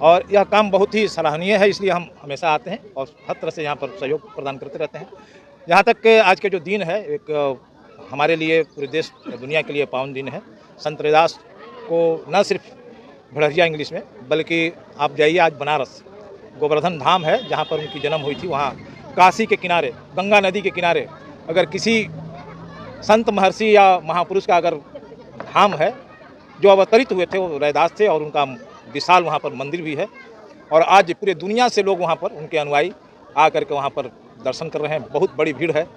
और यह काम बहुत ही सराहनीय है, इसलिए हम हमेशा आते हैं और हर तरह से यहाँ पर सहयोग प्रदान करते रहते हैं। जहाँ तक आज के जो दिन है, एक हमारे लिए, पूरे देश दुनिया के लिए पावन दिन है। संत रविदास को न सिर्फ भेड़रिया इंग्लिश में, बल्कि आप जाइए आज बनारस, गोवर्धन धाम है जहाँ पर उनकी जन्म हुई थी, वहाँ काशी के किनारे, गंगा नदी के किनारे अगर किसी संत महर्षि या महापुरुष का अगर धाम है, जो अवतरित हुए थे वो रविदास थे, और उनका विशाल वहाँ पर मंदिर भी है। और आज पूरे दुनिया से लोग वहाँ पर, उनके अनुयायी आकर के वहाँ पर दर्शन कर रहे हैं। बहुत बड़ी भीड़ है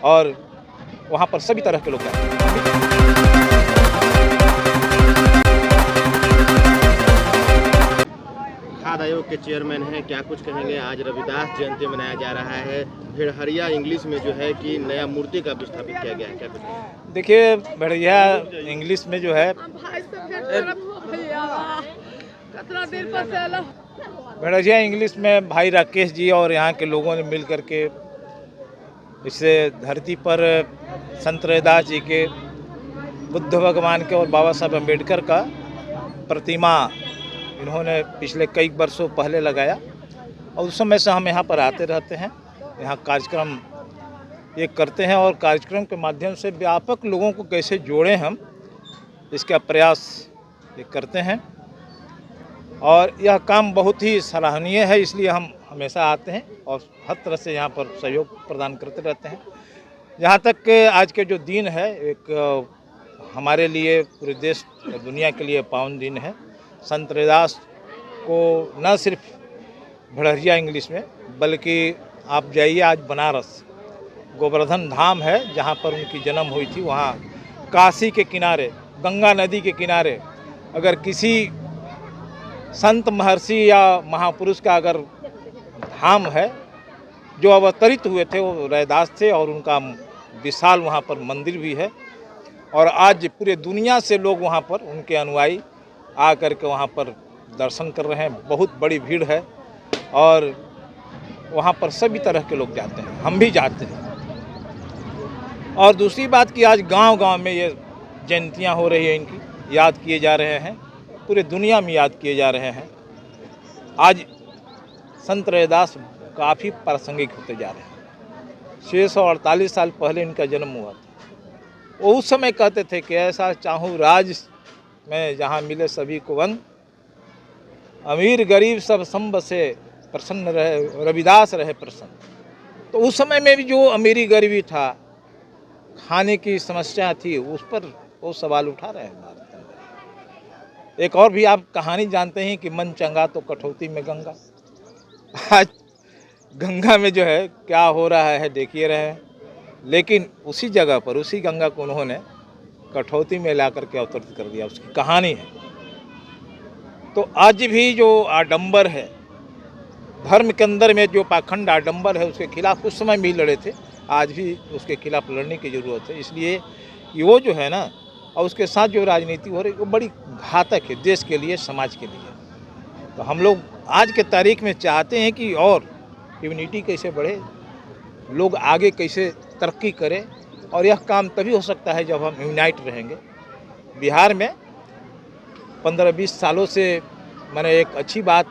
और वहाँ पर सभी तरह के लोग जाते हैं। खाद्य आयोग के चेयरमैन हैं, क्या कुछ कहेंगे? आज रविदास जयंती मनाया जा रहा है, भेड़रिया इंग्लिश में जो है कि नया मूर्ति का विस्थापित किया गया है, क्या कुछ? देखिए, भेड़रिया इंग्लिश में जो है, भेड़रिया इंग्लिश में भाई राकेश जी और यहाँ के लोगों ने मिल करके इसे धरती पर संत रविदास जी के, बुद्ध भगवान के और बाबा साहब अम्बेडकर का प्रतिमा इन्होंने पिछले कई वर्षों पहले लगाया, और उस समय से हम यहाँ पर आते रहते हैं, यहाँ कार्यक्रम ये करते हैं, और कार्यक्रम के माध्यम से व्यापक लोगों को कैसे जोड़ें हम, इसका प्रयास ये करते हैं। और यह काम बहुत ही सराहनीय है, इसलिए हम हमेशा आते हैं और हर तरह से यहाँ पर सहयोग प्रदान करते रहते हैं। जहाँ तक आज के जो दिन है, एक हमारे लिए, पूरे देश दुनिया के लिए पावन दिन है। संत रविदास को न सिर्फ भेड़रिया इंग्लिश में, बल्कि आप जाइए आज बनारस, गोवर्धन धाम है जहाँ पर उनकी जन्म हुई थी, वहाँ काशी के किनारे, गंगा नदी के किनारे अगर किसी संत महर्षि या महापुरुष का अगर धाम है, जो अवतरित हुए थे वो रविदास थे, और उनका विशाल वहाँ पर मंदिर भी है। और आज पूरे दुनिया से लोग वहाँ पर, उनके अनुयायी आकर के वहाँ पर दर्शन कर रहे हैं। बहुत बड़ी भीड़ है और वहाँ पर सभी तरह के लोग जाते हैं, हम भी जाते हैं। और दूसरी बात कि आज गांव-गांव में ये जयंतियाँ हो रही है, इनकी याद किए जा रहे हैं, पूरे दुनिया में याद किए जा रहे हैं। आज संत रविदास काफ़ी प्रासंगिक होते जा रहे हैं। 648 साल पहले इनका जन्म हुआ था। वो उस समय कहते थे कि ऐसा चाहूँ राज में जहाँ मिले सभी को वन, अमीर गरीब सब संब से प्रसन्न रहे, रविदास रहे प्रसन्न। तो उस समय में भी जो अमीरी गरीबी था, खाने की समस्या थी, उस पर वो सवाल उठा रहे हैं भारत के अंदर। एक और भी आप कहानी जानते हैं कि मन चंगा तो कठौती में गंगा। आज गंगा में जो है क्या हो रहा है देखिए रहे हैं, लेकिन उसी जगह पर, उसी गंगा को उन्होंने कठौती में ला करके अवतरित कर दिया, उसकी कहानी है। तो आज भी जो आडंबर है, धर्म के अंदर में जो पाखंड आडंबर है, उसके खिलाफ उस समय भी लड़े थे, आज भी उसके खिलाफ लड़ने की ज़रूरत है। इसलिए कि वो जो है ना, और उसके साथ जो राजनीति हो रही है, वो बड़ी घातक है देश के लिए, समाज के लिए। तो हम लोग आज के तारीख में चाहते हैं कि और यूनिटी कैसे बढ़े, लोग आगे कैसे तरक्की करें, और यह काम तभी हो सकता है जब हम यूनाइट रहेंगे। बिहार में 15-20 सालों से मैंने एक अच्छी बात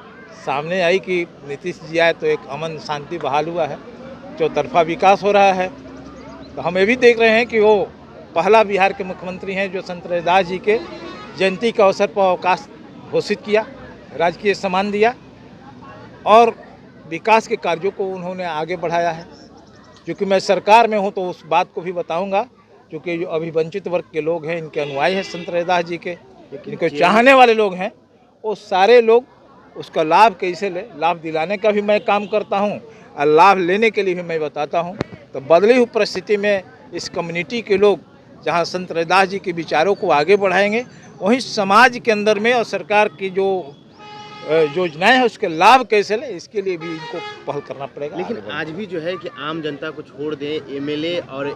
सामने आई कि नीतीश जी आए तो एक अमन शांति बहाल हुआ है, चौतरफा विकास हो रहा है। तो हम ये भी देख रहे हैं कि वो पहला बिहार के मुख्यमंत्री हैं जो संत रविदास जी के जयंती के अवसर पर अवकाश घोषित किया, राजकीय सम्मान दिया, और विकास के कार्यों को उन्होंने आगे बढ़ाया है। क्योंकि मैं सरकार में हूं तो उस बात को भी बताऊंगा, क्योंकि जो अभी वंचित वर्ग के लोग हैं, इनके अनुयायी हैं संत रविदास जी के, इनको चाहने वाले लोग हैं, वो सारे लोग उसका लाभ कैसे ले, लाभ दिलाने का भी मैं काम करता हूं और लाभ लेने के लिए भी मैं बताता हूं। तो बदली हुई परिस्थिति में इस कम्युनिटी के लोग जहां संत रविदास जी के विचारों को आगे बढ़ाएंगे, वहीं समाज के अंदर में और सरकार की जो योजनाएं हैं उसके लाभ कैसे ले, इसके लिए भी इनको पहल करना पड़ेगा। लेकिन आज भी जो है कि आम जनता को छोड़ दें, एमएलए और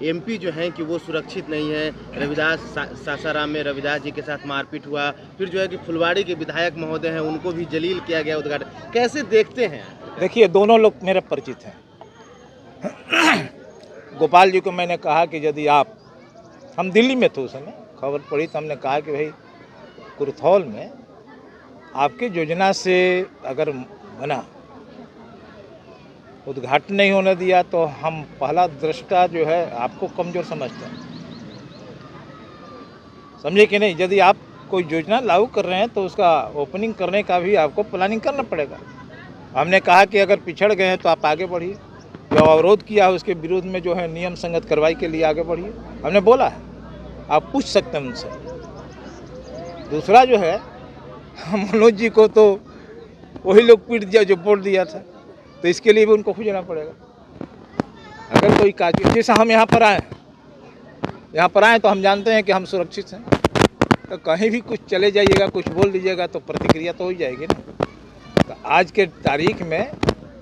एमपी जो हैं कि वो सुरक्षित नहीं है। रविदास सासाराम में रविदास जी के साथ मारपीट हुआ, फिर जो है कि फुलवाड़ी के विधायक महोदय हैं उनको भी जलील किया गया, उद्घाटन कैसे देखते हैं? देखिए, दोनों लोग मेरे परिचित हैं। गोपाल जी को मैंने कहा कि यदि आप, हम दिल्ली में थे उस समय, खबर पड़ी तो हमने कहा कि भाई कुर्थौल में आपकी योजना से अगर बना, उद्घाटन नहीं होने दिया तो हम पहला दृष्टा जो है आपको कमज़ोर समझते हैं, समझे कि नहीं। यदि आप कोई योजना लागू कर रहे हैं तो उसका ओपनिंग करने का भी आपको प्लानिंग करना पड़ेगा। हमने कहा कि अगर पिछड़ गए हैं तो आप आगे बढ़िए, जो अवरोध किया है उसके विरोध में जो है नियम संगत कार्रवाई के लिए आगे बढ़िए, हमने बोला है, आप पूछ सकते हैं उनसे। दूसरा जो है, मनोज जी को तो वही लोग पीट दिया जो वोट दिया था, तो इसके लिए भी उनको खोजना पड़ेगा। अगर कोई काज, जैसे हम यहाँ पर आए तो हम जानते हैं कि हम सुरक्षित हैं, तो कहीं भी कुछ चले जाइएगा, कुछ बोल दीजिएगा तो प्रतिक्रिया तो हो जाएगी ना। तो आज के तारीख में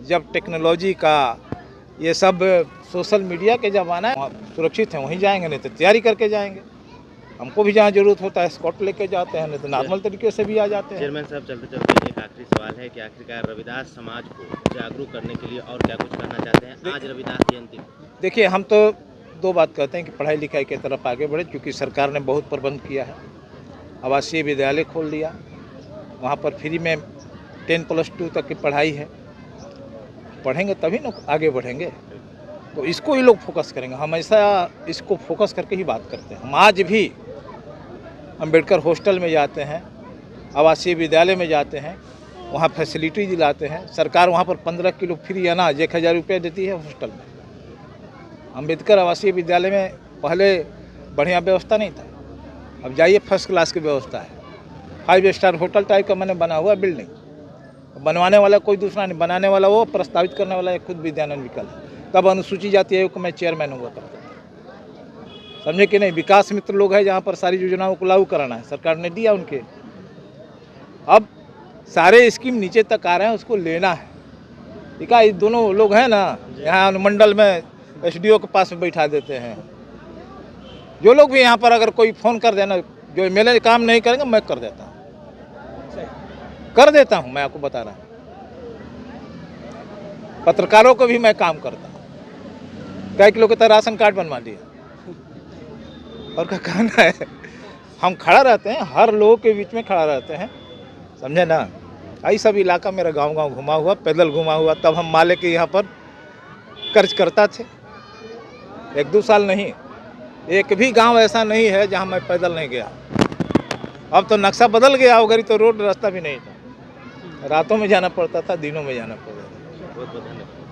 जब टेक्नोलॉजी का ये सब सोशल मीडिया के ज़माना है, सुरक्षित हैं, वहीं जाएंगे, नहीं तो तैयारी करके जाएंगे। हमको भी जहाँ जरूरत होता है स्कॉट लेके जाते हैं, नहीं तो नॉर्मल तरीके से भी आ जाते हैं। चेयरमैन साहब, चलते चलते एक आखिरी सवाल है कि आखिरकार रविदास समाज को जागरूक करने के लिए और क्या कुछ करना चाहते हैं आज रविदास जयंती? देखिए, हम तो दो बात कहते हैं कि पढ़ाई लिखाई की तरफ आगे बढ़े, क्योंकि सरकार ने बहुत प्रबंध किया है। आवासीय विद्यालय खोल दिया, वहाँ पर फ्री में 10+2 तक की पढ़ाई है। पढ़ेंगे तभी ना आगे बढ़ेंगे, तो इसको ही लोग फोकस करेंगे। हमेशा इसको फोकस करके ही बात करते हैं। हम आज भी अंबेडकर हॉस्टल में जाते हैं, आवासीय विद्यालय में जाते हैं, वहाँ फैसिलिटी दिलाते हैं। सरकार वहाँ पर 15 किलो फ्री अनाज 1000 रुपये देती है हॉस्टल में। अंबेडकर आवासीय विद्यालय में पहले बढ़िया व्यवस्था नहीं था, अब जाइए फर्स्ट क्लास की व्यवस्था है। 5 स्टार होटल टाइप का मैंने बना हुआ बिल्डिंग, बनवाने वाला कोई दूसरा नहीं, बनाने वाला वो, प्रस्तावित करने वाला एक खुद विद्यानंद विकल है। तब अनुसूचित जाति आयोग को मैं चेयरमैन हुआ करता था, समझे कि नहीं। विकास मित्र लोग हैं जहाँ पर सारी योजनाओं को लागू कराना है, सरकार ने दिया उनके। अब सारे स्कीम नीचे तक आ रहे हैं, उसको लेना है। ठीक है, ये दोनों लोग हैं ना, यहाँ अनुमंडल में एसडीओ के पास में बैठा देते हैं। जो लोग भी यहाँ पर अगर कोई फ़ोन कर देना, जो एमएलए काम नहीं करेंगे, मैं कर देता हूँ, मैं आपको बता रहा हूँ। पत्रकारों को भी मैं काम करता हूँ, कई किलो का राशन कार्ड बनवा लिया, और क्या कहना है। हम खड़ा रहते हैं, हर लोगों के बीच में खड़ा रहते हैं, समझे ना। यही सब इलाका मेरा गांव घुमा हुआ, पैदल घुमा हुआ। तब हम माले के यहाँ पर कर्ज करता थे, 1-2 साल नहीं, एक भी गांव ऐसा नहीं है जहां मैं पैदल नहीं गया। अब तो नक्शा बदल गया, उधर तो रोड रास्ता भी नहीं था, रातों में जाना पड़ता था, दिनों में जाना पड़ता था। बहुत बहुत धन्यवाद।